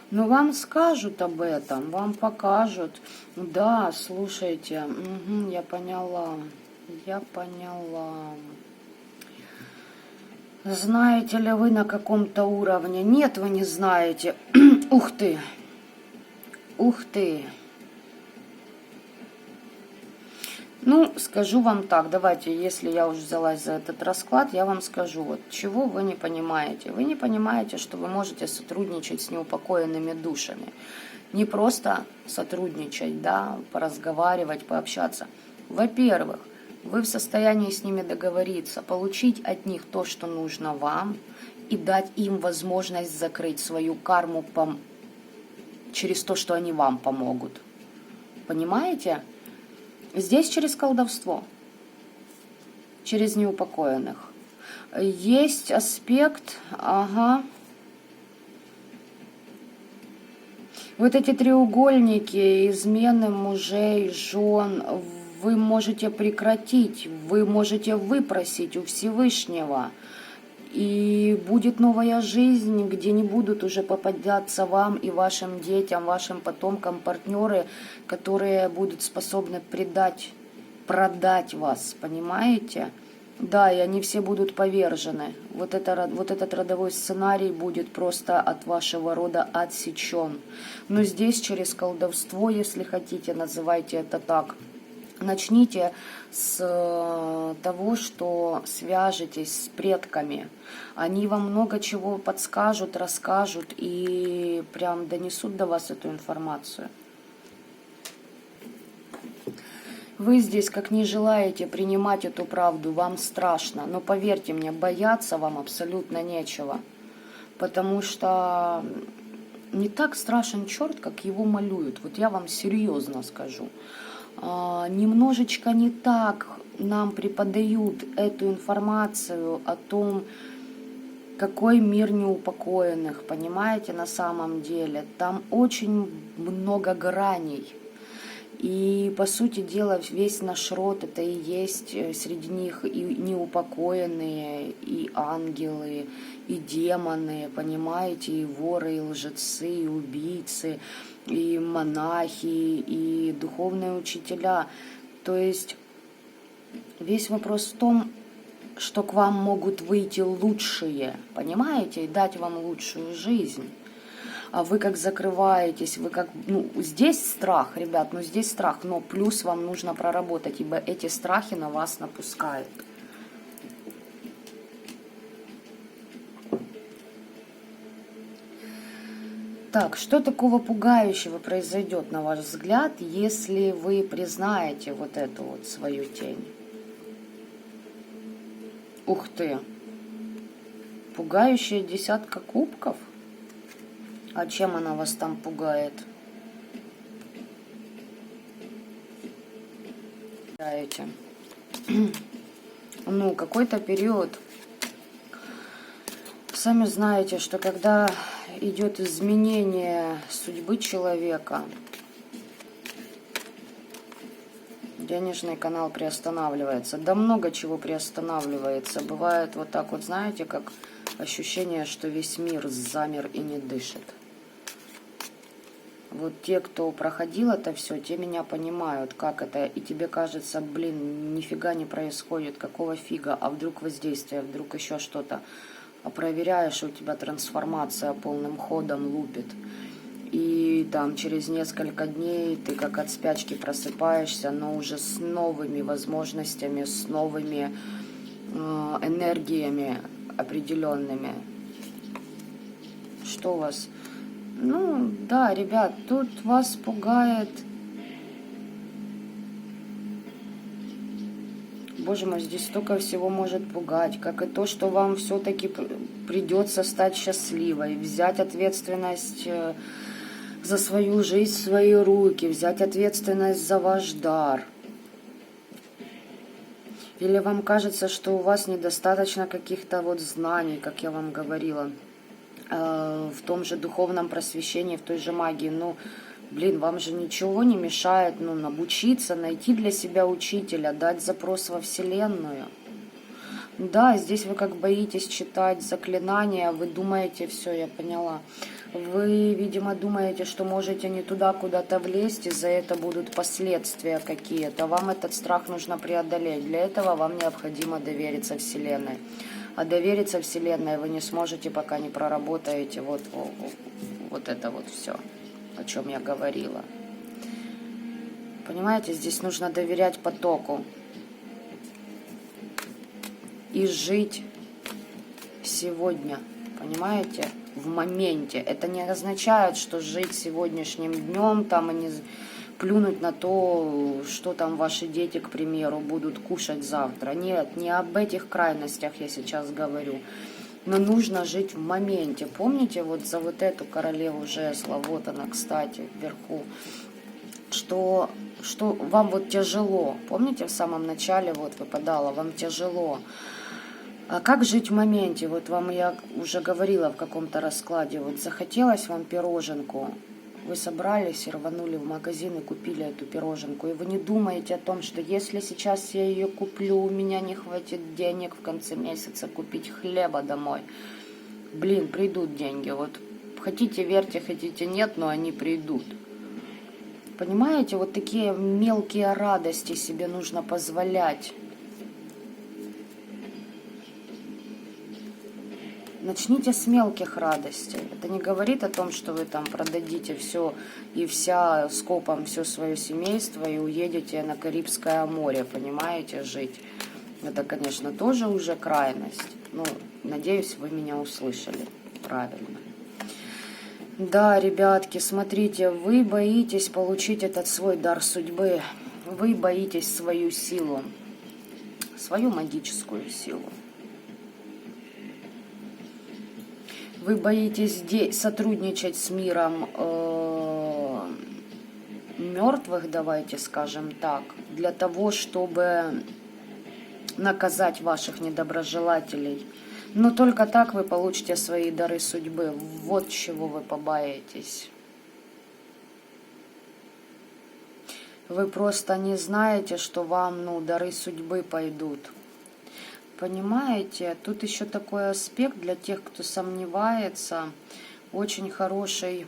Но вам скажут об этом, вам покажут. Да, слушайте, угу, я поняла. Знаете ли вы на каком-то уровне? Нет, вы не знаете. Ух ты! Ух ты! Ну, скажу вам так, давайте, если я уже взялась за этот расклад, я вам скажу, вот чего вы не понимаете. Вы не понимаете, что вы можете сотрудничать с неупокоенными душами. Не просто сотрудничать, да, поразговаривать, пообщаться. Во-первых, вы в состоянии с ними договориться, получить от них то, что нужно вам, и дать им возможность закрыть свою карму через то, что они вам помогут. Понимаете? Здесь через колдовство, через неупокоенных. Есть аспект, ага. Вот эти треугольники, измены мужей, жен, вы можете прекратить, вы можете выпросить у Всевышнего. И будет новая жизнь, где не будут уже попадаться вам и вашим детям, вашим потомкам партнеры, которые будут способны предать, продать вас, понимаете? Да, и они все будут повержены. Вот этот родовой сценарий будет просто от вашего рода отсечен. Но здесь через колдовство, если хотите, называйте это так. Начните с того, что свяжетесь с предками. Они вам много чего подскажут, расскажут и прям донесут до вас эту информацию. Вы здесь как не желаете принимать эту правду, вам страшно. Но поверьте мне, бояться вам абсолютно нечего. Потому что не так страшен черт, как его малюют. Вот я вам серьезно скажу. Немножечко не так нам преподают эту информацию о том, какой мир неупокоенных, понимаете, на самом деле. Там очень много граней. И, по сути дела, весь наш род, это и есть среди них и неупокоенные, и ангелы, и демоны, понимаете, и воры, и лжецы, и убийцы, и монахи, и духовные учителя. То есть весь вопрос в том, что к вам могут выйти лучшие, понимаете, и дать вам лучшую жизнь. А вы как закрываетесь, вы как... Ну, здесь страх, ребят, здесь страх, но плюс вам нужно проработать, ибо эти страхи на вас напускают. Так, что такого пугающего произойдет, на ваш взгляд, если вы признаете вот эту вот свою тень? Ух ты! Пугающая десятка кубков? А чем она вас там пугает? Ну, какой-то период. Сами знаете, что когда идет изменение судьбы человека, денежный канал приостанавливается. Да много чего приостанавливается. Бывает вот так вот, знаете, как ощущение, что весь мир замер и не дышит. Вот те, кто проходил это все, те меня понимают, как это. И тебе кажется, блин, нифига не происходит, какого фига, а вдруг воздействие, вдруг еще что-то. А проверяешь, у тебя трансформация полным ходом лупит. И там через несколько дней ты как от спячки просыпаешься, но уже с новыми возможностями, с новыми энергиями определенными. Что у вас? Ну, да, ребят, тут вас пугает боже мой, здесь столько всего может пугать, как и то, что вам все-таки придется стать счастливой, взять ответственность за свою жизнь в свои руки, взять ответственность за ваш дар. Или вам кажется, что у вас недостаточно каких-то вот знаний, как я вам говорила, в том же духовном просвещении, в той же магии. Ну, блин, вам же ничего не мешает, ну, обучиться, найти для себя учителя, дать запрос во Вселенную. Да, здесь вы как боитесь читать заклинания, вы думаете, все, я поняла. Вы, видимо, думаете, что можете не туда куда-то влезть, и за это будут последствия какие-то. Вам этот страх нужно преодолеть. Для этого вам необходимо довериться Вселенной. А довериться Вселенной вы не сможете, пока не проработаете вот это вот все, о чем я говорила. Понимаете, здесь нужно доверять потоку. И жить сегодня, понимаете, в моменте. Это не означает, что жить сегодняшним днем там и не плюнуть на то, что там ваши дети, к примеру, будут кушать завтра. Нет, не об этих крайностях я сейчас говорю. Но нужно жить в моменте. Помните вот за вот эту королеву жезла, вот она, кстати, вверху, что вам вот тяжело. Помните, в самом начале вот выпадало, вам тяжело. А как жить в моменте? Вот вам я уже говорила в каком-то раскладе. Вот захотелось вам пироженку. Вы собрались и рванули в магазин и купили эту пироженку. И вы не думаете о том, что если сейчас я ее куплю, у меня не хватит денег в конце месяца купить хлеба домой. Блин, придут деньги. Вот хотите верьте, хотите нет, но они придут. Понимаете, вот такие мелкие радости себе нужно позволять. Начните с мелких радостей. Это не говорит о том, что вы там продадите все и вся скопом все свое семейство и уедете на Карибское море, понимаете, жить. Это, конечно, тоже уже крайность. Ну, надеюсь, вы меня услышали правильно. Да, ребятки, смотрите, вы боитесь получить этот свой дар судьбы. Вы боитесь свою силу, свою магическую силу. Вы боитесь сотрудничать с миром мертвых, давайте скажем так, для того, чтобы наказать ваших недоброжелателей. Но только так вы получите свои дары судьбы. Вот чего вы побаитесь. Вы просто не знаете, что вам, дары судьбы пойдут. Понимаете, тут еще такой аспект для тех, кто сомневается. Очень хороший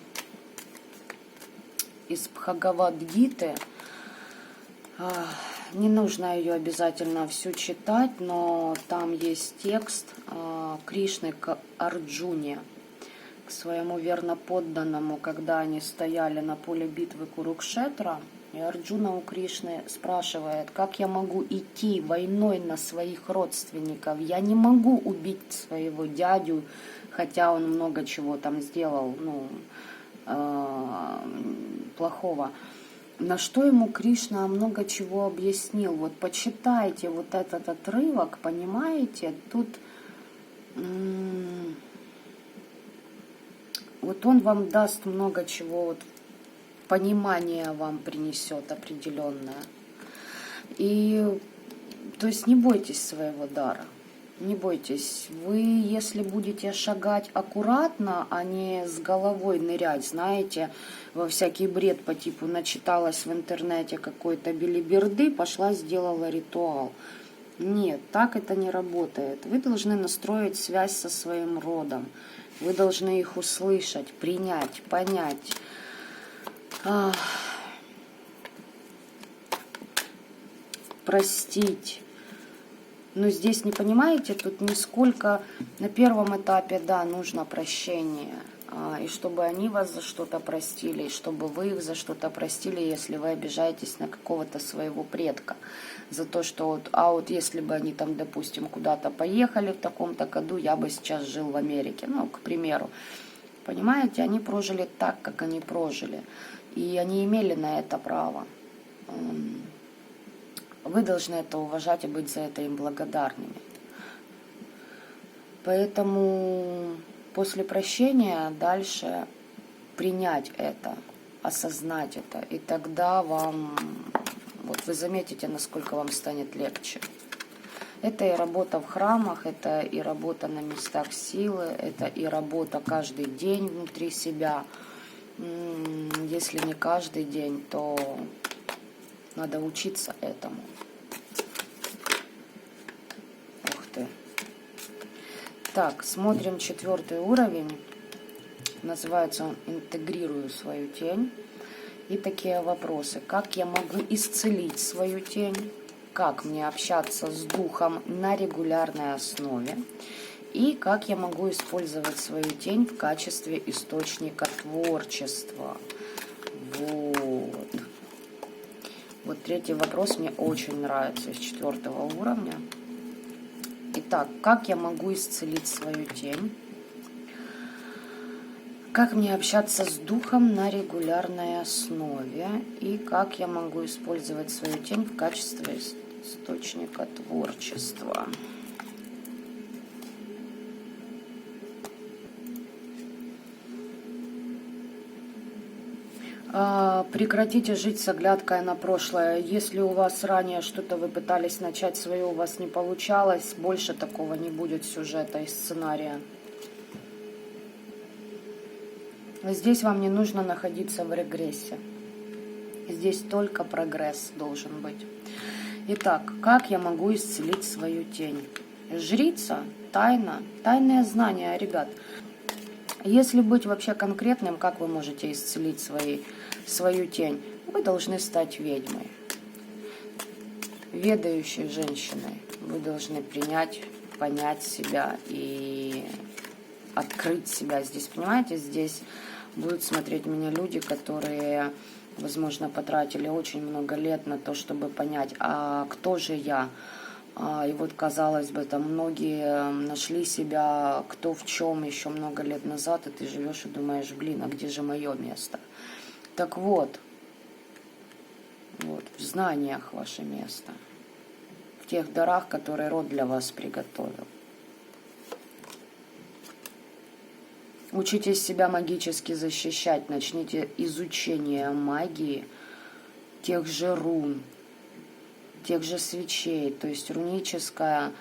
из Бхагавад-гиты. Не нужно ее обязательно всю читать, но там есть текст Кришны к Арджуне, к своему верноподданному, когда они стояли на поле битвы Курукшетра. И Арджуна у Кришны спрашивает, как я могу идти войной на своих родственников? Я не могу убить своего дядю, хотя он много чего там сделал, плохого. На что ему Кришна много чего объяснил. Вот почитайте вот этот отрывок, понимаете, тут вот он вам даст много чего, вот, понимание вам принесет определенное. И, то есть, не бойтесь своего дара, не бойтесь. Вы, если будете шагать аккуратно, а не с головой нырять, знаете, во всякий бред по типу начиталась в интернете какой-то белиберды, пошла, сделала ритуал. Нет, так это не работает. Вы должны настроить связь со своим родом. Вы должны их услышать, принять, понять. Простить. Но здесь, не понимаете, тут нисколько на первом этапе, да, нужно прощение. И чтобы они вас за что-то простили, и чтобы вы их за что-то простили, если вы обижаетесь на какого-то своего предка. За то, что вот если бы они там, допустим, куда-то поехали в таком-то году, я бы сейчас жил в Америке, к примеру. Понимаете, они прожили так, как они прожили. И они имели на это право. вы должны это уважать и быть за это им благодарными. Поэтому после прощения дальше принять это, осознать это, и тогда вам, вот вы заметите, насколько вам станет легче. Это и работа в храмах, это и работа на местах силы, это и работа каждый день внутри себя. Если не каждый день, то надо учиться этому. Ух ты. Так, смотрим 4-й уровень. Называется он «Интегрирую свою тень». И такие вопросы. Как я могу исцелить свою тень? Как мне общаться с духом на регулярной основе? И как я могу использовать свою тень в качестве источника творчества? Вот. Вот 3-й вопрос мне очень нравится из 4-го уровня. Итак, как я могу исцелить свою тень? Как мне общаться с духом на регулярной основе? И как я могу использовать свою тень в качестве источника творчества? Прекратите жить с оглядкой на прошлое. Если у вас ранее что-то вы пытались начать свое, у вас не получалось, больше такого не будет сюжета и сценария. Здесь вам не нужно находиться в регрессе. Здесь только прогресс должен быть. Итак, как я могу исцелить свою тень? Жрица, тайна, тайное знание, ребят. Если быть вообще конкретным, как вы можете исцелить свою тень? Вы должны стать ведьмой, ведающей женщиной. Вы должны принять, понять себя и открыть себя. Здесь, понимаете, здесь будут смотреть меня люди, которые, возможно, потратили очень много лет на то, чтобы понять, а кто же я? И вот, казалось бы, там многие нашли себя кто в чем еще много лет назад, и ты живешь и думаешь, блин, а где же мое место? Так вот, в знаниях ваше место, в тех дарах, которые род для вас приготовил. Учитесь себя магически защищать, начните изучение магии, тех же рун, тех же свечей, то есть руническая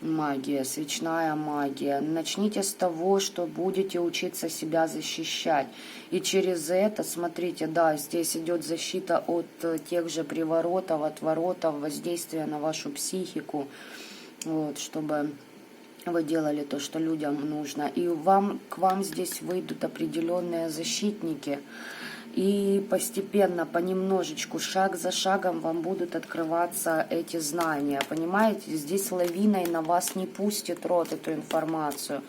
магия, свечная магия. Начните с того, что будете учиться себя защищать. И через это, смотрите, да, здесь идет защита от тех же приворотов, отворотов, воздействия на вашу психику, вот, чтобы вы делали то, что людям нужно. И к вам здесь выйдут определенные защитники. И постепенно, понемножечку, шаг за шагом вам будут открываться эти знания. Понимаете, здесь лавиной на вас не пустит род эту информацию.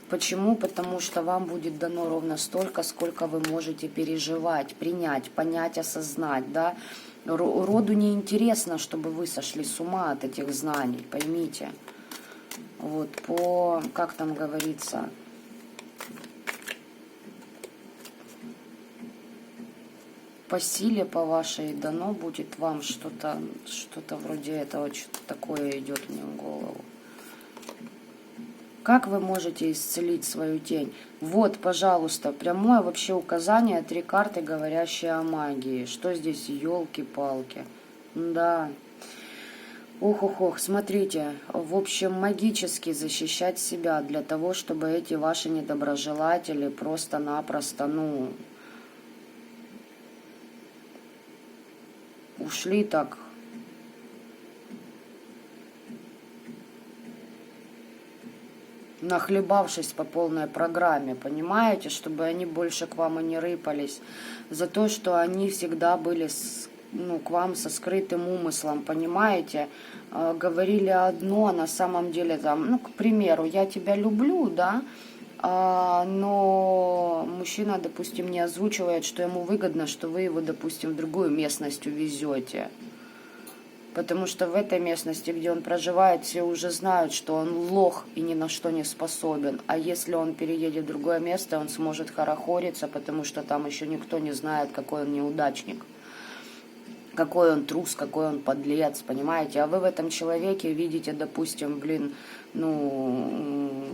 Почему? Потому что вам будет дано ровно столько, сколько вы можете переживать, принять, понять, осознать. Да? Роду не интересно, чтобы вы сошли с ума от этих знаний, поймите. Вот, как там говорится, по силе, по вашей дано будет вам что-то вроде этого, что-то такое идет мне в голову. Как вы можете исцелить свою тень? Вот, пожалуйста, прямое вообще указание, 3 карты, говорящие о магии. Что здесь, елки-палки? Да. Ох, смотрите, в общем, магически защищать себя для того, чтобы эти ваши недоброжелатели просто-напросто, ушли так, нахлебавшись по полной программе, понимаете, чтобы они больше к вам и не рыпались, за то, что они всегда были к вам со скрытым умыслом, понимаете, говорили одно, а на самом деле там, к примеру, я тебя люблю, да, но мужчина, допустим, не озвучивает, что ему выгодно, что вы его, допустим, в другую местность увезете. Потому что в этой местности, где он проживает, все уже знают, что он лох и ни на что не способен. А если он переедет в другое место, он сможет хорохориться, потому что там еще никто не знает, какой он неудачник. какой он трус, какой он подлец, понимаете? А вы в этом человеке видите, допустим, блин, ну,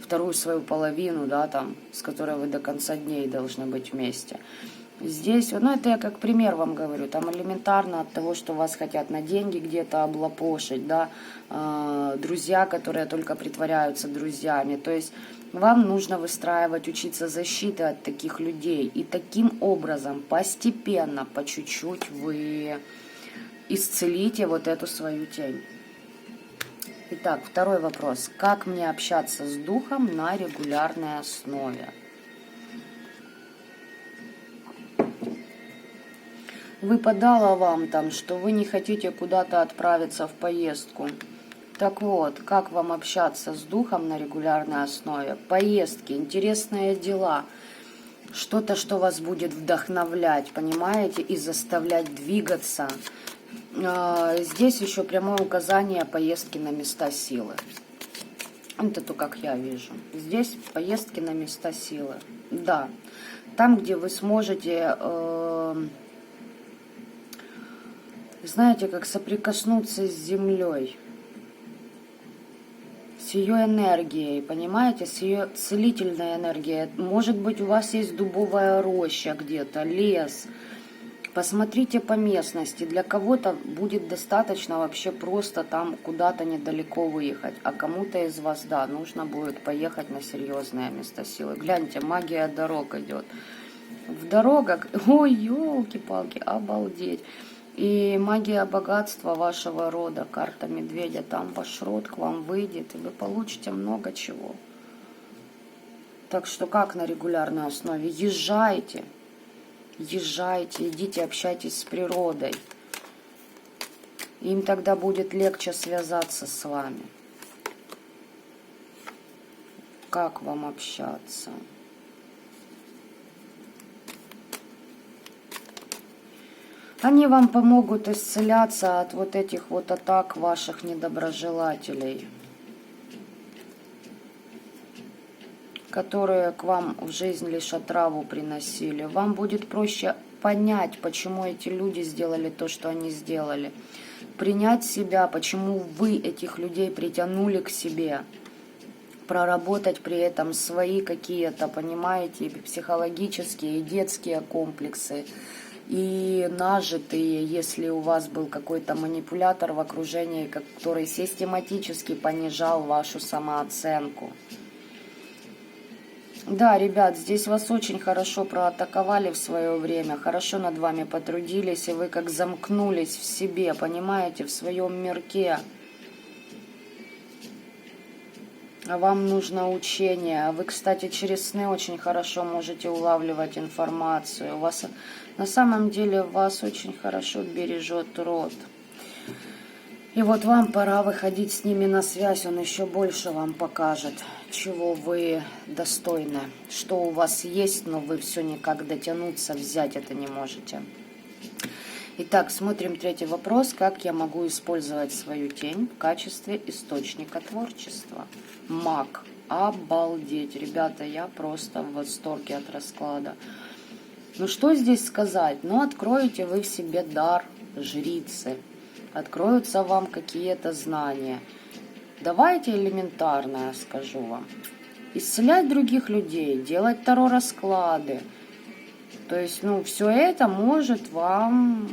вторую свою половину, да, там, с которой вы до конца дней должны быть вместе. Здесь, ну это я как пример вам говорю, там элементарно от того, что вас хотят на деньги где-то облапошить, да, друзья, которые только притворяются друзьями, то есть вам нужно выстраивать, учиться защиты от таких людей, и таким образом постепенно, по чуть-чуть вы исцелите вот эту свою тень. Итак, второй вопрос. Как мне общаться с духом на регулярной основе? Выпадало вам там, что вы не хотите куда-то отправиться в поездку. Так вот, как вам общаться с духом на регулярной основе? Поездки, интересные дела, что-то, что вас будет вдохновлять, понимаете, и заставлять двигаться. Здесь еще прямое указание поездки на места силы. Это то, как я вижу. Здесь поездки на места силы. Да, там, где вы сможете... знаете, как соприкоснуться с землей, с ее энергией, понимаете, с ее целительной энергией. Может быть, у вас есть дубовая роща где-то, лес. Посмотрите по местности. Для кого-то будет достаточно вообще просто там куда-то недалеко выехать, а кому-то из вас, да, нужно будет поехать на серьезное место силы. Гляньте, магия дорог идет. В дорогах, ой, елки-палки, обалдеть. И магия богатства вашего рода, карта медведя, там ваш род к вам выйдет, и вы получите много чего. Так что как на регулярной основе? Езжайте, езжайте, идите, общайтесь с природой. Им тогда будет легче связаться с вами. Как вам общаться? Они вам помогут исцеляться от вот этих вот атак ваших недоброжелателей, которые к вам в жизнь лишь отраву приносили. Вам будет проще понять, почему эти люди сделали то, что они сделали. Принять себя, почему вы этих людей притянули к себе. Проработать при этом свои какие-то, понимаете, психологические и детские комплексы. И нажитые, если у вас был какой-то манипулятор в окружении, который систематически понижал вашу самооценку. Да, ребят, здесь вас очень хорошо проатаковали в свое время, хорошо над вами потрудились, и вы как замкнулись в себе, понимаете, в своем мирке. А вам нужно учение. А вы, кстати, через сны очень хорошо можете улавливать информацию. У вас, на самом деле, вас очень хорошо бережет род. И вот вам пора выходить с ними на связь. Он еще больше вам покажет, чего вы достойны. Что у вас есть, но вы все никак дотянуться, взять это не можете. Итак, смотрим третий вопрос. Как я могу использовать свою тень в качестве источника творчества? Маг. Обалдеть. Ребята, я просто в восторге от расклада. Ну что здесь сказать? Ну откроете вы в себе дар жрицы. Откроются вам какие-то знания. Давайте элементарное скажу вам. Исцелять других людей, делать таро-расклады. То есть, ну, все это может вам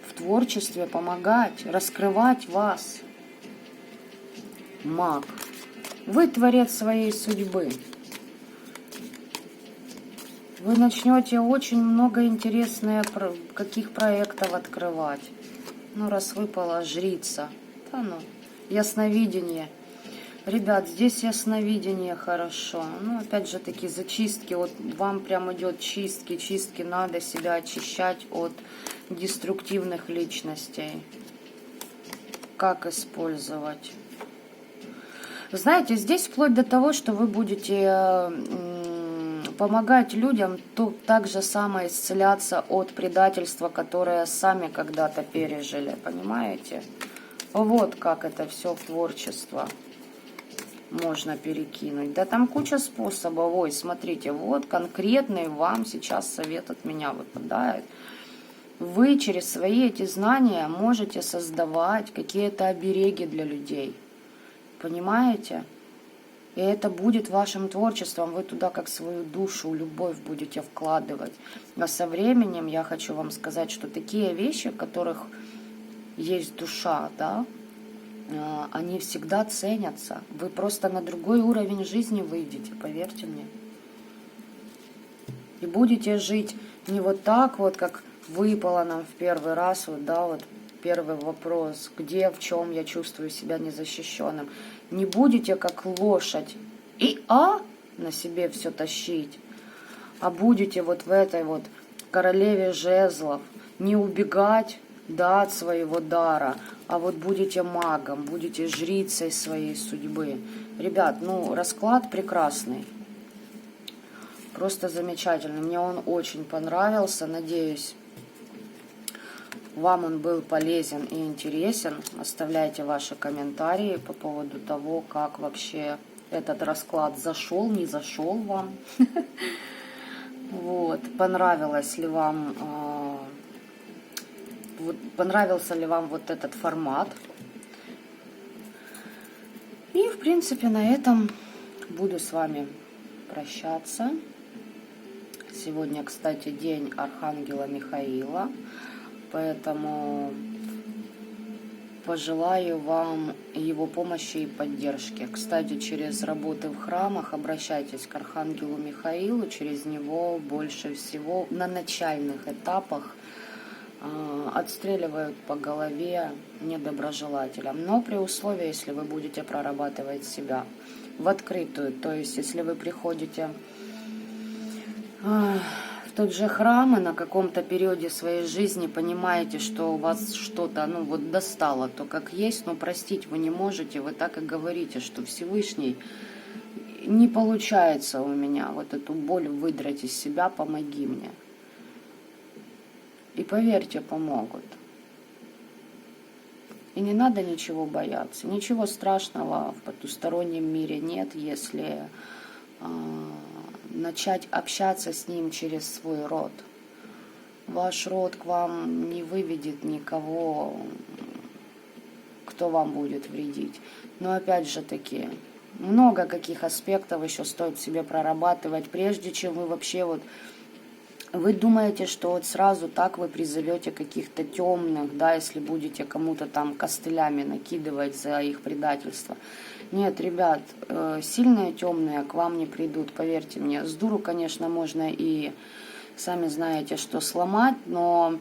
в творчестве помогать, раскрывать вас. Маг. Вы творец своей судьбы. Вы начнете очень много интересных каких проектов открывать. Ну, раз выпала жрица. Да ну, ясновидение. Ребят, здесь ясновидение хорошо. Ну, опять же таки, зачистки. Вот вам прям идет чистки. Чистки надо себя очищать от деструктивных личностей. Как использовать? Знаете, здесь вплоть до того, что вы будете помогать людям так же само исцеляться от предательства, которое сами когда-то пережили. Понимаете? Вот как это все творчество. можно перекинуть. Да там куча способов. Ой, смотрите, вот конкретный вам сейчас совет от меня выпадает. Вы через свои эти знания можете создавать какие-то обереги для людей. Понимаете? И это будет вашим творчеством. Вы туда как свою душу, любовь будете вкладывать. А со временем я хочу вам сказать, что такие вещи, в которых есть душа, да, они всегда ценятся. Вы просто на другой уровень жизни выйдете, поверьте мне. И будете жить не вот так вот, как выпало нам в первый раз, вот, да, вот первый вопрос, где, в чем я чувствую себя незащищенным. Не будете как лошадь на себе все тащить, а будете вот в этой вот королеве жезлов не убегать, да, от своего дара, а вот будете магом, будете жрицей своей судьбы. Ребят, ну, расклад прекрасный. Просто замечательный. Мне он очень понравился. Надеюсь, вам он был полезен и интересен. Оставляйте ваши комментарии по поводу того, как вообще этот расклад зашел, не зашел вам. Вот. Понравился ли вам вот этот формат. И, в принципе, на этом буду с вами прощаться. Сегодня, кстати, день Архангела Михаила, поэтому пожелаю вам его помощи и поддержки. Кстати, через работы в храмах обращайтесь к Архангелу Михаилу, через него больше всего на начальных этапах отстреливают по голове недоброжелателям. Но при условии, если вы будете прорабатывать себя в открытую, то есть если вы приходите в тот же храм и на каком-то периоде своей жизни понимаете, что у вас что-то, ну вот достало, то как есть, но простить вы не можете, вы так и говорите, что Всевышний, не получается у меня вот эту боль выдрать из себя, помоги мне. И поверьте, помогут. И не надо ничего бояться. Ничего страшного в потустороннем мире нет, если начать общаться с ним через свой род. Ваш род к вам не выведет никого, кто вам будет вредить. Но опять же таки, много каких аспектов еще стоит себе прорабатывать, прежде чем вы вообще вот... Вы думаете, что вот сразу так вы призовете каких-то темных, да, если будете кому-то там костылями накидывать за их предательство. Нет, ребят, сильные темные к вам не придут, поверьте мне. С дуру, конечно, можно и сами знаете, что сломать, но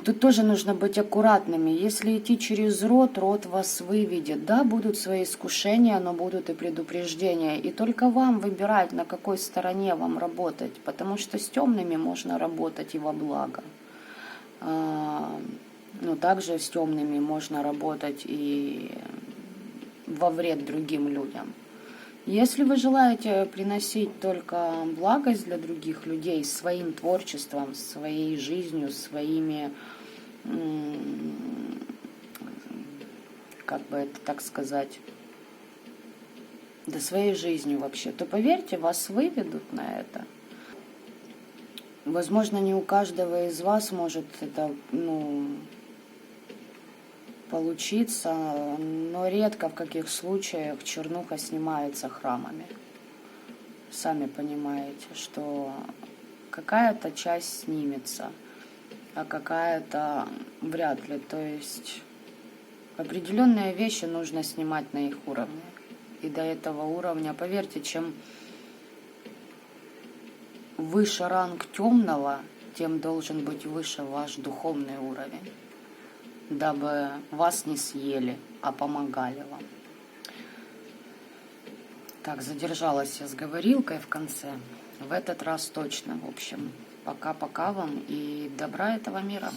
тут тоже нужно быть аккуратными. Если идти через род, род вас выведет. Да, будут свои искушения, но будут и предупреждения. И только вам выбирать, на какой стороне вам работать. Потому что с темными можно работать и во благо. Но также с темными можно работать и во вред другим людям. Если вы желаете приносить только благость для других людей своим творчеством, своей жизнью, своими, как бы это так сказать, да своей жизнью вообще, то поверьте, вас выведут на это. Возможно, не у каждого из вас может это, получиться, но редко в каких случаях чернуха снимается храмами. Сами понимаете, что какая-то часть снимется, а какая-то вряд ли. То есть определенные вещи нужно снимать на их уровне. И до этого уровня, поверьте, чем выше ранг темного, тем должен быть выше ваш духовный уровень, дабы вас не съели, а помогали вам. Так, задержалась я с говорилкой в конце. В этот раз точно. В общем, пока-пока вам и добра этого мира.